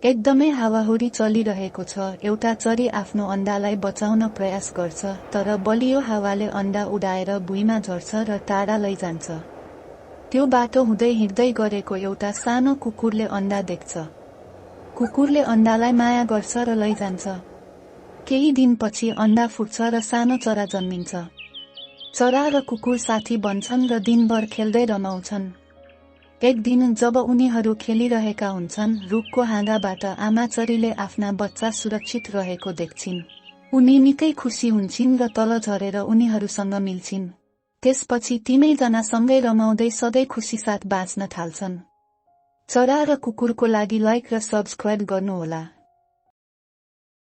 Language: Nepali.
एकदमै हावाहुरी चलिरहेको छ। एउटा चरी आफ्नो अण्डालाई बचाउन प्रयास गर्छ, तर बलियो हावाले अण्डा उडाएर भुइँमा झर्छ र टाढा लैजान्छ। त्यो बाटो हुँदै हिँड्दै गरेको एउटा सानो कुकुरले अण्डा देख्छ। कुकुरले अण्डालाई माया गर्छ र लैजान्छ। केही दिनपछि अण्डा फुट्छ र सानो चरा जन्मिन्छ। चरा र कुकुर साथी बन्छन् र दिनभर खेल्दै रमाउँछन्। एक दिन जब उनीहरू खेलिरहेका हुन्छन्, रुखको हाँगाबाट आमा चरीले आफ्ना बच्चा सुरक्षित रहेको देख्छिन्। उनी निकै खुसी हुन्छिन् र तल झरेर उनीहरूसँग मिल्छिन्। त्यसपछि तीनैजना सँगै रमाउँदै सधैँ खुसीसाथ बाँच्न थाल्छन्। चरा र कुकुरको लागि लाइक र सब्स्क्राइब गर्नुहोला।